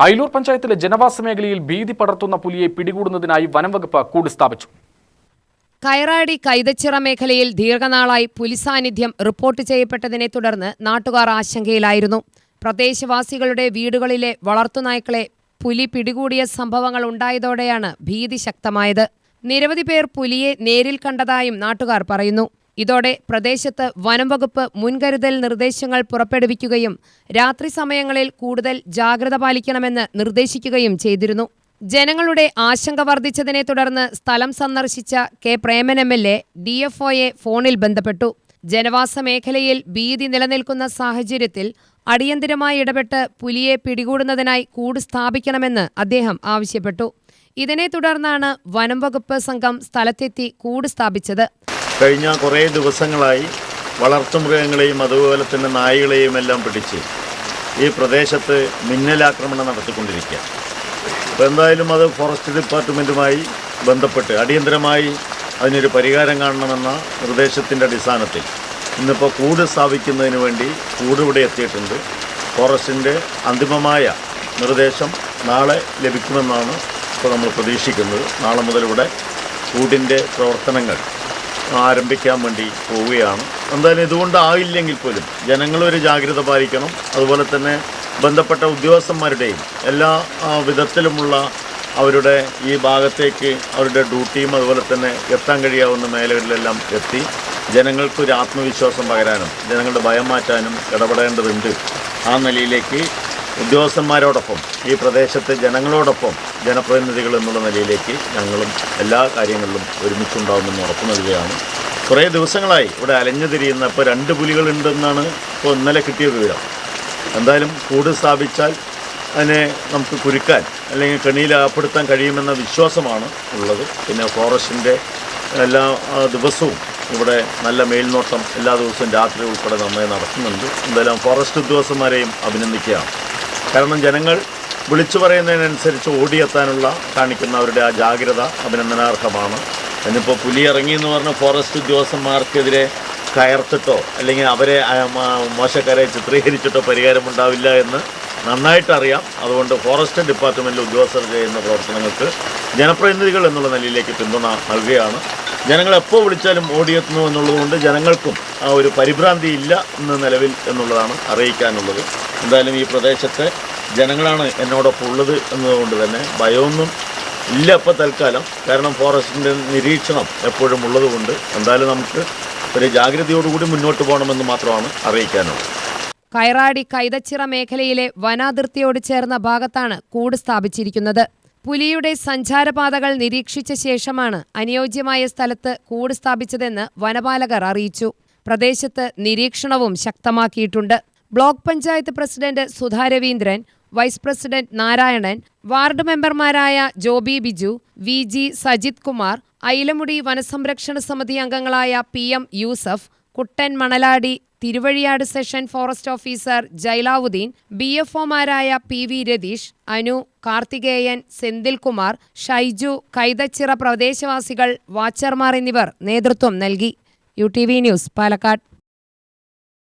അയിലൂർ പഞ്ചായത്തിലെ ജനവാസ മേഖലയിൽ ഭീതി പടർത്തുന്ന പുലിയെ പിടികൂടുന്നതിനായി വനംവകുപ്പ് കൂട് സ്ഥാപിച്ചു. കയറാടി കൈതച്ചിറ മേഖലയിൽ ദീർഘനാളായി പുലി സാന്നിധ്യം റിപ്പോർട്ട് ചെയ്യപ്പെട്ടതിനെ തുടർന്ന് നാട്ടുകാർ ആശങ്കയിലായിരുന്നു. പ്രദേശവാസികളുടെ വീടുകളിലെ വളർത്തുനായ്ക്കളെ പുലി പിടികൂടിയ സംഭവങ്ങൾ ഉണ്ടായതോടെയാണ് ഭീതി ശക്തമായത്. നിരവധി പേർ പുലിയെ നേരിൽ കണ്ടതായും നാട്ടുകാർ പറയുന്നു. ഇതോടെ പ്രദേശത്ത് വനംവകുപ്പ് മുൻകരുതൽ നിർദ്ദേശങ്ങൾ പുറപ്പെടുവിക്കുകയും രാത്രി സമയങ്ങളിൽ കൂടുതൽ ജാഗ്രത പാലിക്കണമെന്ന് നിർദ്ദേശിക്കുകയും ചെയ്തിരുന്നു. ജനങ്ങളുടെ ആശങ്ക വർദ്ധിച്ചതിനെ തുടർന്ന് സ്ഥലം സന്ദർശിച്ച കെ പ്രേമൻ MLA DFOയെ ഫോണിൽ ബന്ധപ്പെട്ടു. ജനവാസ മേഖലയിൽ ഭീതി നിലനിൽക്കുന്ന സാഹചര്യത്തിൽ അടിയന്തരമായി ഇടപെട്ട് പുലിയെ പിടികൂടുന്നതിനായി കൂട് സ്ഥാപിക്കണമെന്ന് അദ്ദേഹം ആവശ്യപ്പെട്ടു. ഇതിനെ തുടർന്നാണ് വനംവകുപ്പ് സംഘം സ്ഥലത്തെത്തി കൂട് സ്ഥാപിച്ചത്. കഴിഞ്ഞ കുറേ ദിവസങ്ങളായി വളർത്തുമൃഗങ്ങളെയും അതുപോലെ തന്നെ നായകളെയും എല്ലാം പിടിച്ച് ഈ പ്രദേശത്ത് മിന്നലാക്രമണം നടത്തിക്കൊണ്ടിരിക്കുക. അപ്പോൾ എന്തായാലും അത് ഫോറസ്റ്റ് ഡിപ്പാർട്ട്മെൻറ്റുമായി ബന്ധപ്പെട്ട് അടിയന്തരമായി അതിനൊരു പരിഹാരം കാണണമെന്ന നിർദ്ദേശത്തിൻ്റെ അടിസ്ഥാനത്തിൽ ഇന്നിപ്പോൾ കൂട് സ്ഥാപിക്കുന്നതിന് വേണ്ടി കൂട് ഇവിടെ എത്തിയിട്ടുണ്ട്. ഫോറസ്റ്റിൻ്റെ അന്തിമമായ നിർദ്ദേശം നാളെ ലഭിക്കുമെന്നാണ് ഇപ്പോൾ നമ്മൾ പ്രതീക്ഷിക്കുന്നത്. നാളെ മുതൽ ഇവിടെ കൂടിൻ്റെ പ്രവർത്തനങ്ങൾ ആരംഭിക്കാൻ വേണ്ടി പോവുകയാണ്. എന്തായാലും ഇതുകൊണ്ടായില്ലെങ്കിൽ പോലും ജനങ്ങളൊരു ജാഗ്രത പാലിക്കണം. അതുപോലെ തന്നെ ബന്ധപ്പെട്ട ഉദ്യോഗസ്ഥന്മാരുടെയും എല്ലാ വിധത്തിലുമുള്ള അവരുടെ ഈ ഭാഗത്തേക്ക് അവരുടെ ഡ്യൂട്ടിയും അതുപോലെ തന്നെ എത്താൻ കഴിയാവുന്ന മേഖലകളിലെല്ലാം എത്തി ജനങ്ങൾക്കൊരു ആത്മവിശ്വാസം പകരാനും ജനങ്ങളുടെ ഭയം മാറ്റാനും ഇടപെടേണ്ടതുണ്ട്. ആ നിലയിലേക്ക് ഉദ്യോഗസ്ഥന്മാരോടൊപ്പം ഈ പ്രദേശത്തെ ജനങ്ങളോടൊപ്പം ജനപ്രതിനിധികൾ എന്നുള്ള നിലയിലേക്ക് ഞങ്ങളും എല്ലാ കാര്യങ്ങളിലും ഒരുമിച്ചുണ്ടാകുമെന്ന് ഉറപ്പു നൽകുകയാണ്. കുറേ ദിവസങ്ങളായി ഇവിടെ അലഞ്ഞു തിരിയുന്ന ഇപ്പോൾ 2 പുലികളുണ്ടെന്നാണ് ഇപ്പോൾ ഇന്നലെ കിട്ടിയ വിവരം. എന്തായാലും കൂട് സ്ഥാപിച്ചാൽ അതിനെ നമുക്ക് കുരുക്കാൻ അല്ലെങ്കിൽ കെണിയിൽ അകപ്പെടുത്താൻ കഴിയുമെന്ന വിശ്വാസമാണ് ഉള്ളത്. പിന്നെ ഫോറസ്റ്റിൻ്റെ എല്ലാ ദിവസവും ഇവിടെ നല്ല മേൽനോട്ടം എല്ലാ ദിവസവും രാത്രി ഉൾപ്പെടെ നന്നായി നടത്തുന്നുണ്ട്. എന്തായാലും ഫോറസ്റ്റ് ഉദ്യോഗസ്ഥന്മാരെയും അഭിനന്ദിക്കുകയാണ്. കാരണം ജനങ്ങൾ വിളിച്ചു പറയുന്നതിനനുസരിച്ച് ഓടിയെത്താനുള്ള കാണിക്കുന്ന അവരുടെ ആ ജാഗ്രത അഭിനന്ദനാർഹമാണ്. എന്നിപ്പോൾ പുലി ഇറങ്ങിയെന്ന് പറഞ്ഞ ഫോറസ്റ്റ് ഉദ്യോഗസ്ഥന്മാർക്കെതിരെ കയർത്തിട്ടോ അല്ലെങ്കിൽ അവരെ മോശക്കാരെ ചിത്രീകരിച്ചിട്ടോ പരിഹാരമുണ്ടാവില്ല എന്ന് നന്നായിട്ടറിയാം. അതുകൊണ്ട് ഫോറസ്റ്റ് ഡിപ്പാർട്ട്മെൻറ്റിലെ ഉദ്യോഗസ്ഥർ ചെയ്യുന്ന പ്രവർത്തനങ്ങൾക്ക് ജനപ്രതിനിധികൾ എന്നുള്ള നിലയിലേക്ക് പിന്തുണ നൽകുകയാണ്. ജനങ്ങൾ എപ്പോൾ വിളിച്ചാലും ഓടിയെത്തുന്നു എന്നുള്ളതുകൊണ്ട് ജനങ്ങൾക്കും ആ ഒരു പരിഭ്രാന്തി ഇല്ല എന്ന നിലവിൽ എന്നുള്ളതാണ് അറിയിക്കാനുള്ളത്. എന്തായാലും ഈ പ്രദേശത്തെ ജനങ്ങളാണ് എന്നോടൊപ്പം ഉള്ളത് എന്നതുകൊണ്ട് തന്നെ ഭയമൊന്നും ഇല്ല ഇപ്പോൾ തൽക്കാലം. കാരണം ഫോറസ്റ്റിൻ്റെ നിരീക്ഷണം എപ്പോഴും ഉള്ളതുകൊണ്ട് എന്തായാലും നമുക്ക് ഒരു ജാഗ്രതയോടുകൂടി മുന്നോട്ട് പോകണമെന്ന് മാത്രമാണ് അറിയിക്കാനുള്ളത്. കയറാടി കൈതച്ചിറ മേഖലയിലെ വനാതിർത്തിയോട് ചേർന്ന ഭാഗത്താണ് കൂട് സ്ഥാപിച്ചിരിക്കുന്നത്. പുലിയുടെ സഞ്ചാരപാതകൾ നിരീക്ഷിച്ച ശേഷമാണ് അനുയോജ്യമായ സ്ഥലത്ത് കൂട് സ്ഥാപിച്ചതെന്ന് വനപാലകർ അറിയിച്ചു. പ്രദേശത്ത് നിരീക്ഷണവും ശക്തമാക്കിയിട്ടുണ്ട്. Block panchayat president Sudha Raveendran, vice president Narayanan, ward മെമ്പർമാരായ ജോബി ബിജു, VG സജിത് കുമാർ, അയിലമുടി വനസംരക്ഷണ സമിതി അംഗങ്ങളായ PM Yusuf, Kuttan Manaladi, Thiruvazhiyad section forest officer Jailavudheen, BFOമാരായ PV രതീഷ്, അനു, കാർത്തികേയൻ, സെന്തിൽകുമാർ, ഷൈജു, കൈതച്ചിറ പ്രദേശവാസികൾ, വാച്ചർമാർ എന്നിവർ നേതൃത്വം നൽകി. UTV news, Palakkad.